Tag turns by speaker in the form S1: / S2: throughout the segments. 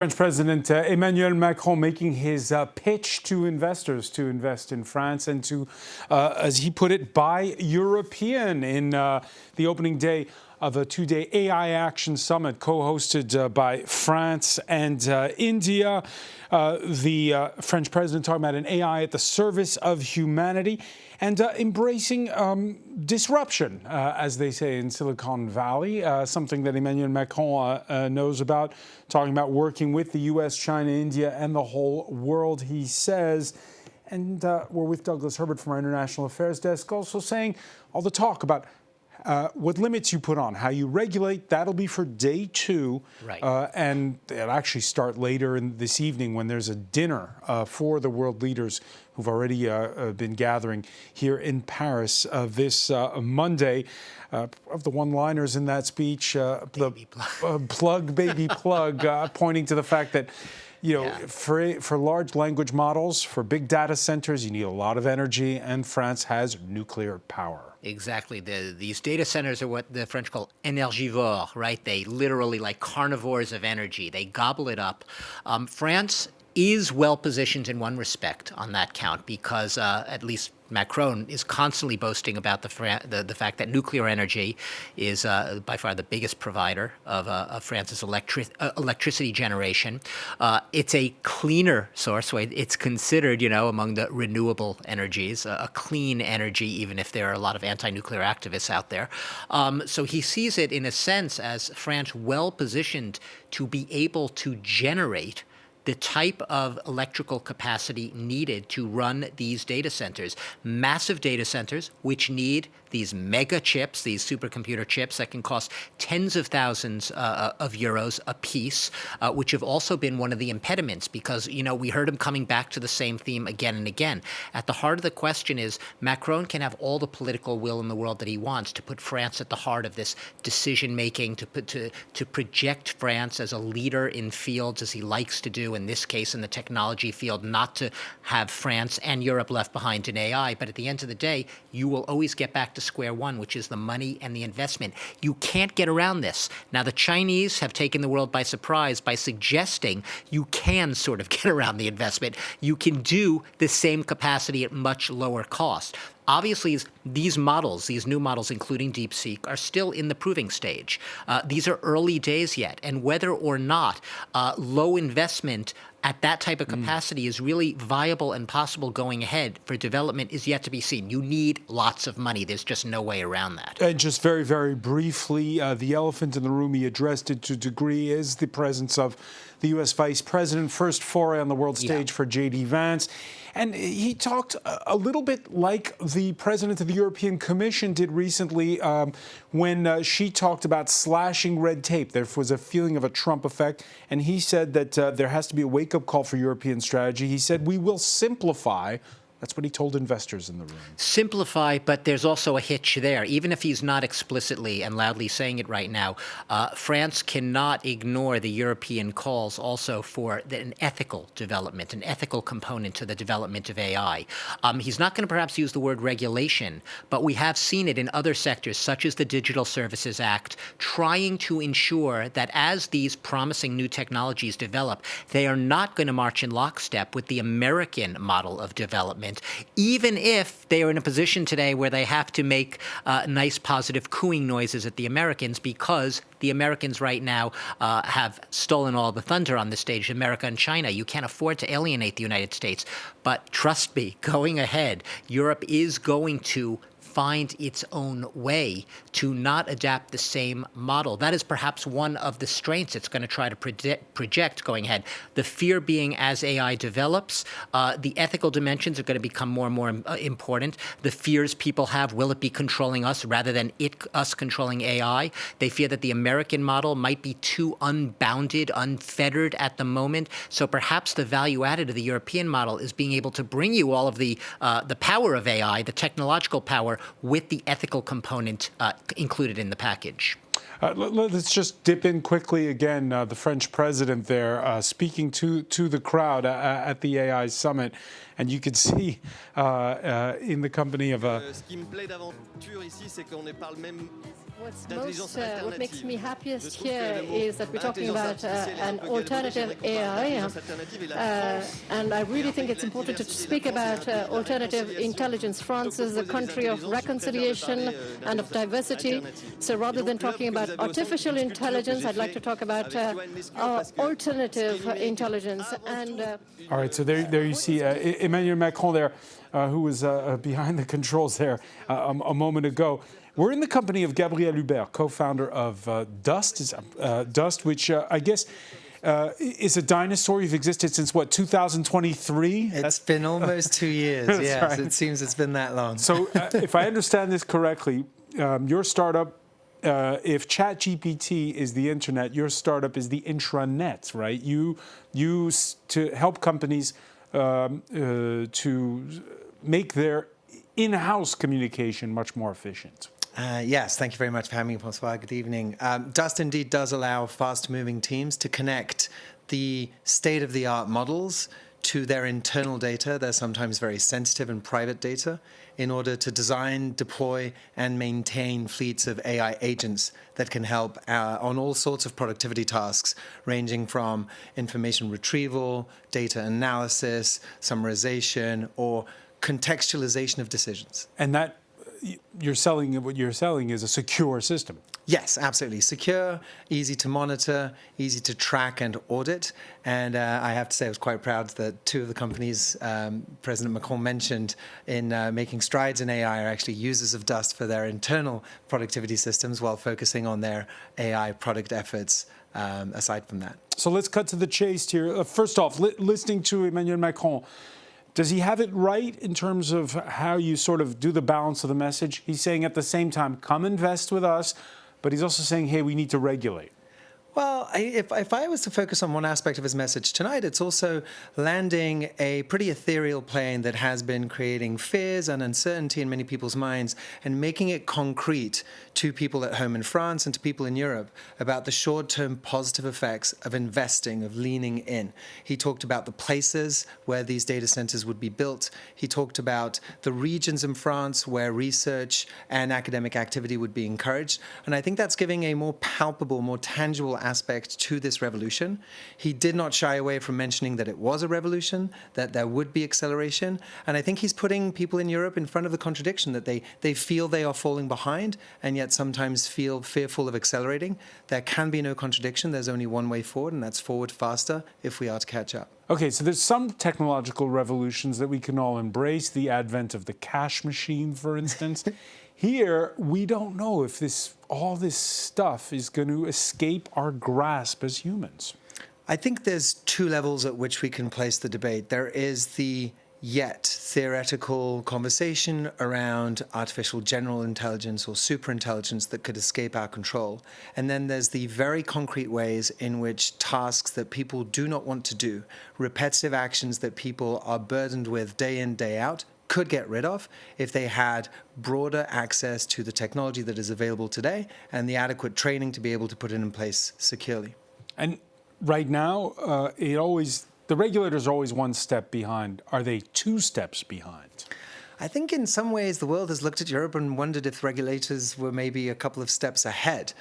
S1: French President Emmanuel Macron making his pitch to investors to invest in France and to, as he put it, buy European in the opening day of a two-day AI Action Summit co-hosted by France and India. The French president talking about an AI at the service of humanity and embracing disruption, as they say in Silicon Valley, something that Emmanuel Macron knows about, talking about working with the U.S., China, India, and the whole world, he says. And we're with Douglas Herbert from our International Affairs Desk, also saying all the talk about what limits you put on, how you regulate, that'll be for day two.
S2: Right.
S1: And it'll actually start later in this evening when there's a dinner for the world leaders who've already been gathering here in Paris this Monday. Of the one-liners in that speech,
S2: baby
S1: plug, pointing to the fact that, you know, for large language models, for big data centers, you need a lot of energy, and France has nuclear power.
S2: Exactly. These data centers are what the French call énergivores, right? They literally like carnivores of energy. They gobble it up. France is well positioned in one respect on that count because at least Macron is constantly boasting about the fact that nuclear energy is by far the biggest provider of France's electricity generation. It's a cleaner source. It's considered, among the renewable energies, a clean energy, even if there are a lot of anti-nuclear activists out there. So he sees it, in a sense, as France well positioned to be able to generate the type of electrical capacity needed to run these data centers. Massive data centers, which need these mega chips, these supercomputer chips that can cost tens of thousands of euros a piece, which have also been one of the impediments because, we heard him coming back to the same theme again and again. At the heart of the question is Macron can have all the political will in the world that he wants to put France at the heart of this decision-making, to project France as a leader in fields as he likes to do, in this case in the technology field, not to have France and Europe left behind in AI. But at the end of the day, you will always get back to square one, which is the money and the investment. You can't get around this. Now, the Chinese have taken the world by surprise by suggesting you can sort of get around the investment. You can do the same capacity at much lower cost. Obviously, these models, these new models, including DeepSeek, are still in the proving stage. These are early days yet, and whether or not low investment at that type of capacity is really viable and possible going ahead for development is yet to be seen. You need lots of money. There's just no way around that.
S1: And just very, very briefly, the elephant in the room, he addressed it to a degree, is the presence of the U.S. Vice President, first foray on the world stage for J.D. Vance. And he talked a little bit like the president of the European Commission did recently when she talked about slashing red tape. There was a feeling of a Trump effect. And he said that there has to be a wake-up call for European strategy. He said, we will simplify. That's what he told investors in the room.
S2: Simplify, but there's also a hitch there. Even if he's not explicitly and loudly saying it right now, France cannot ignore the European calls also for an ethical development, an ethical component to the development of AI. He's not going to perhaps use the word regulation, but we have seen it in other sectors, such as the Digital Services Act, trying to ensure that as these promising new technologies develop, they are not going to march in lockstep with the American model of development, even if they are in a position today where they have to make nice positive cooing noises at the Americans, because the Americans right now have stolen all the thunder on the stage, America and China. You can't afford to alienate the United States. But trust me, going ahead, Europe is going to find its own way to not adapt the same model. That is perhaps one of the strengths it's going to try to project going ahead. The fear being, as AI develops, the ethical dimensions are going to become more and more important. The fears people have, will it be controlling us rather than us controlling AI? They fear that the American model might be too unbounded, unfettered at the moment. So perhaps the value added of the European model is being able to bring you all of the power of AI, the technological power, with the ethical component included in the package.
S1: Let's just dip in quickly again. The French president there speaking to the crowd at the AI summit, and you could see in the company of a.
S3: What makes me happiest here is that we're talking about an alternative AI, and I really think it's important to speak about alternative intelligence. France is a country of reconciliation and of diversity, so rather than talking about artificial intelligence, I'd like to talk about alternative intelligence. And
S1: all right, so there you see Emmanuel Macron there, who was behind the controls there a moment ago. We're in the company of Gabriel Hubert, co-founder of Dust, which I guess is a dinosaur. You've existed since, what, 2023?
S4: It's been almost 2 years, yes. Right. It seems it's been that long.
S1: So if I understand this correctly, your startup, if ChatGPT is the internet, your startup is the intranet, right? You use to help companies to make their in-house communication much more efficient.
S4: Yes, thank you very much for having me, François. Good evening. Dust indeed does allow fast-moving teams to connect the state-of-the-art models to their internal data, their sometimes very sensitive and private data, in order to design, deploy, and maintain fleets of AI agents that can help on all sorts of productivity tasks, ranging from information retrieval, data analysis, summarization, or contextualization of decisions.
S1: And that what you're selling is a secure system.
S4: Yes, absolutely. Secure, easy to monitor, easy to track and audit. And I have to say I was quite proud that two of the companies President Macron mentioned in making strides in AI are actually users of Dust for their internal productivity systems while focusing on their AI product efforts aside from that.
S1: So let's cut to the chase here. First off, listening to Emmanuel Macron, does he have it right in terms of how you sort of do the balance of the message? He's saying at the same time, come invest with us, but he's also saying, hey, we need to regulate.
S4: Well, if I was to focus on one aspect of his message tonight, it's also landing a pretty ethereal plane that has been creating fears and uncertainty in many people's minds and making it concrete to people at home in France and to people in Europe about the short-term positive effects of investing, of leaning in. He talked about the places where these data centers would be built. He talked about the regions in France where research and academic activity would be encouraged. And I think that's giving a more palpable, more tangible aspect to this revolution. He did not shy away from mentioning that it was a revolution, that there would be acceleration. And I think he's putting people in Europe in front of the contradiction that they feel they are falling behind and yet sometimes feel fearful of accelerating. There can be no contradiction. There's only one way forward, and that's forward faster if we are to catch up.
S1: Okay, so there's some technological revolutions that we can all embrace, the advent of the cash machine, for instance. Here, we don't know if all this stuff is going to escape our grasp as humans.
S4: I think there's two levels at which we can place the debate. There is the yet theoretical conversation around artificial general intelligence or superintelligence that could escape our control. And then there's the very concrete ways in which tasks that people do not want to do, repetitive actions that people are burdened with day in, day out, could get rid of if they had broader access to the technology that is available today and the adequate training to be able to put it in place securely.
S1: And right now, the regulators are always one step behind. Are they two steps behind?
S4: I think in some ways the world has looked at Europe and wondered if regulators were maybe a couple of steps ahead.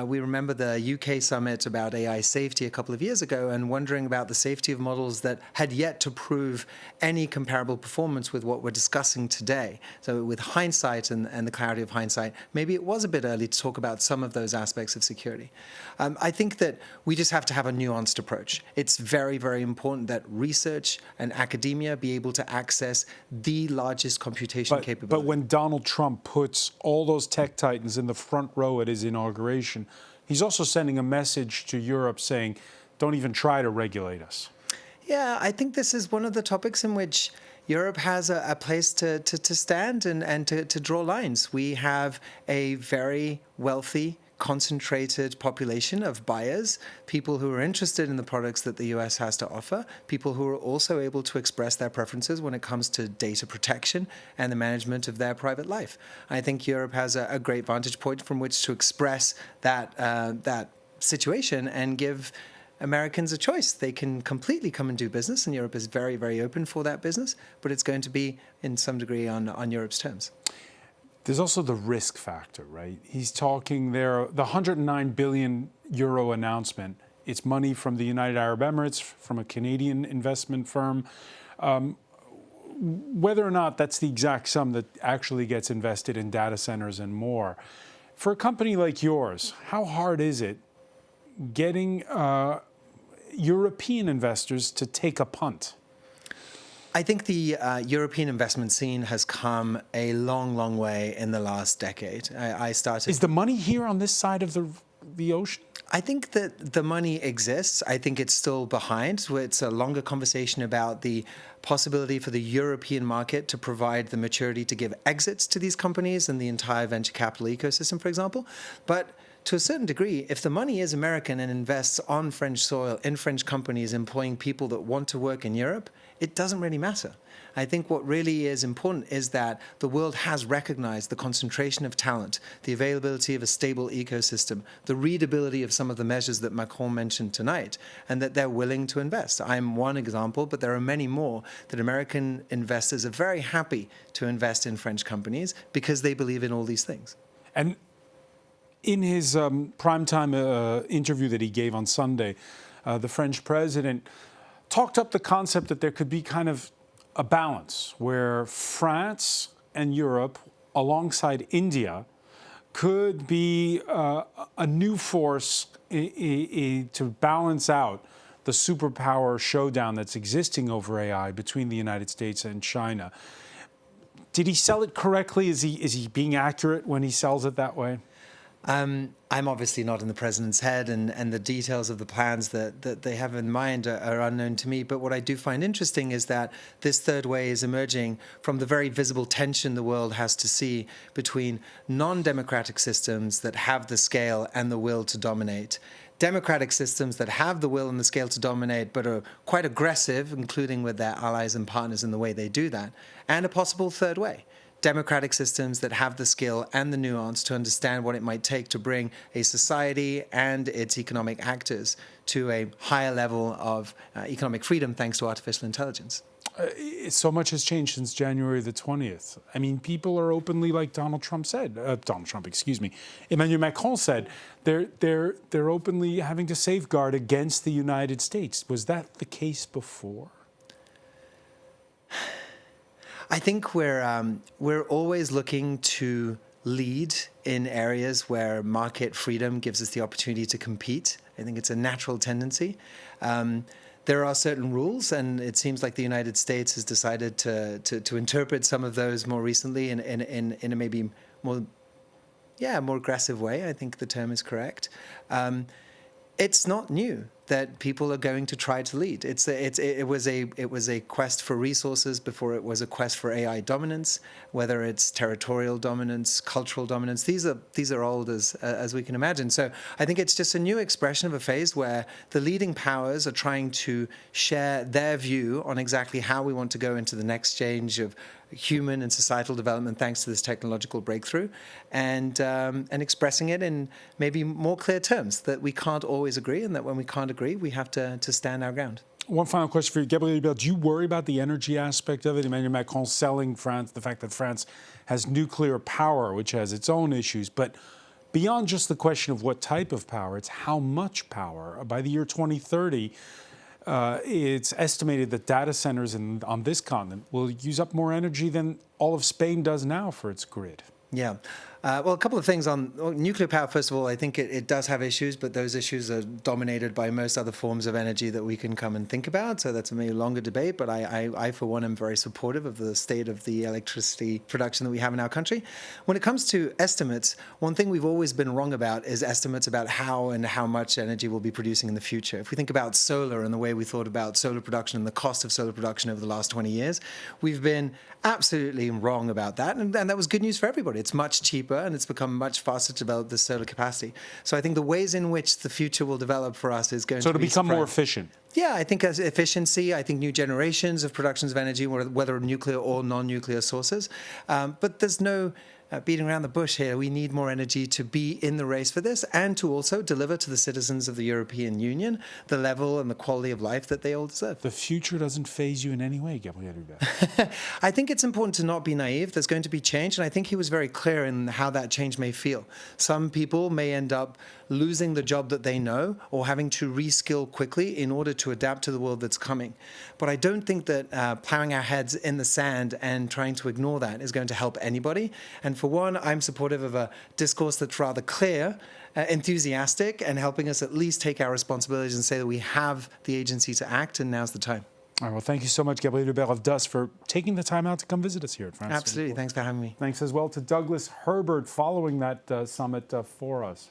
S4: We remember the UK summit about AI safety a couple of years ago and wondering about the safety of models that had yet to prove any comparable performance with what we're discussing today. So with hindsight and the clarity of hindsight, maybe it was a bit early to talk about some of those aspects of security. I think that we just have to have a nuanced approach. It's very, very important that research and academia be able to access the largest computation capability.
S1: But when Donald Trump puts all those tech titans in the front row at his inauguration, he's also sending a message to Europe saying, don't even try to regulate us.
S4: Yeah, I think this is one of the topics in which Europe has a place to stand and to draw lines. We have a very wealthy, concentrated population of buyers, people who are interested in the products that the US has to offer, people who are also able to express their preferences when it comes to data protection and the management of their private life. I think Europe has a great vantage point from which to express that situation and give Americans a choice. They can completely come and do business, and Europe is very, very open for that business, but it's going to be, in some degree, on Europe's terms.
S1: There's also the risk factor, right? He's talking there, the 109 billion euro announcement, it's money from the United Arab Emirates, from a Canadian investment firm. Whether or not that's the exact sum that actually gets invested in data centers and more. For a company like yours, how hard is it getting European investors to take a punt?
S4: I think the European investment scene has come a long, long way in the last decade. I started.
S1: Is the money here on this side of the ocean?
S4: I think that the money exists. I think it's still behind. It's a longer conversation about the possibility for the European market to provide the maturity to give exits to these companies and the entire venture capital ecosystem, for example. But to a certain degree, if the money is American and invests on French soil in French companies employing people that want to work in Europe, it doesn't really matter. I think what really is important is that the world has recognized the concentration of talent, the availability of a stable ecosystem, the readability of some of the measures that Macron mentioned tonight, and that they're willing to invest. I'm one example, but there are many more that American investors are very happy to invest in French companies because they believe in all these things.
S1: And in his primetime interview that he gave on Sunday, the French president talked up the concept that there could be kind of a balance where France and Europe, alongside India, could be a new force to balance out the superpower showdown that's existing over AI between the United States and China. Did he sell it correctly? Is he being accurate when he sells it that way?
S4: I'm obviously not in the president's head, and the details of the plans that they have in mind are unknown to me. But what I do find interesting is that this third way is emerging from the very visible tension the world has to see between non-democratic systems that have the scale and the will to dominate, democratic systems that have the will and the scale to dominate but are quite aggressive, including with their allies and partners in the way they do that, and a possible third way. Democratic systems that have the skill and the nuance to understand what it might take to bring a society and its economic actors to a higher level of economic freedom thanks to artificial intelligence.
S1: So much has changed since January the 20th. I mean, people are openly, like Emmanuel Macron said, they're openly having to safeguard against the United States. Was that the case before?
S4: I think we're always looking to lead in areas where market freedom gives us the opportunity to compete. I think it's a natural tendency. There are certain rules, and it seems like the United States has decided to interpret some of those more recently in a maybe more aggressive way. I think the term is correct. It's not new that people are going to try to lead. It was a quest for resources before it was a quest for AI dominance, whether it's territorial dominance, cultural dominance. These are old as we can imagine. So I think it's just a new expression of a phase where the leading powers are trying to share their view on exactly how we want to go into the next stage of human and societal development thanks to this technological breakthrough, and expressing it in maybe more clear terms that we can't always agree, and that when we can't agree, we have to stand our ground.
S1: One final question for you, Gabriel. Do you worry about the energy aspect of it? Emmanuel Macron selling France, the fact that France has nuclear power, which has its own issues, but beyond just the question of what type of power, it's how much power. By the year 2030, it's estimated that data centers on this continent will use up more energy than all of Spain does now for its grid.
S4: Yeah. Well, a couple of things on nuclear power. First of all, I think it does have issues, but those issues are dominated by most other forms of energy that we can come and think about. So that's a maybe longer debate, but I, for one, am very supportive of the state of the electricity production that we have in our country. When it comes to estimates, one thing we've always been wrong about is estimates about how and how much energy we'll be producing in the future. If we think about solar and the way we thought about solar production and the cost of solar production over the last 20 years, we've been absolutely wrong about that. And that was good news for everybody. It's much cheaper cheaper and it's become much faster to develop this solar capacity. So I think the ways in which the future will develop for us is going to be
S1: become more
S4: surprising.
S1: efficient.
S4: Yeah, I think as efficiency, I think new generations of productions of energy, whether nuclear or non-nuclear sources. But there's no beating around the bush here. We need more energy to be in the race for this and to also deliver to the citizens of the European Union the level and the quality of life that they all deserve.
S1: The future doesn't faze you in any way, Gabriel Hubert.
S4: I think it's important to not be naive. There's going to be change, and I think he was very clear in how that change may feel. Some people may end up losing the job that they know or having to reskill quickly in order to adapt to the world that's coming. But I don't think that plowing our heads in the sand and trying to ignore that is going to help anybody. And for one, I'm supportive of a discourse that's rather clear, enthusiastic, and helping us at least take our responsibilities and say that we have the agency to act, and now's the time.
S1: All right, well, thank you so much, Gabriel Hubert of DUS, for taking the time out to come visit us here at France.
S4: Absolutely. Thanks for having me.
S1: Thanks as well to Douglas Herbert following that summit for us.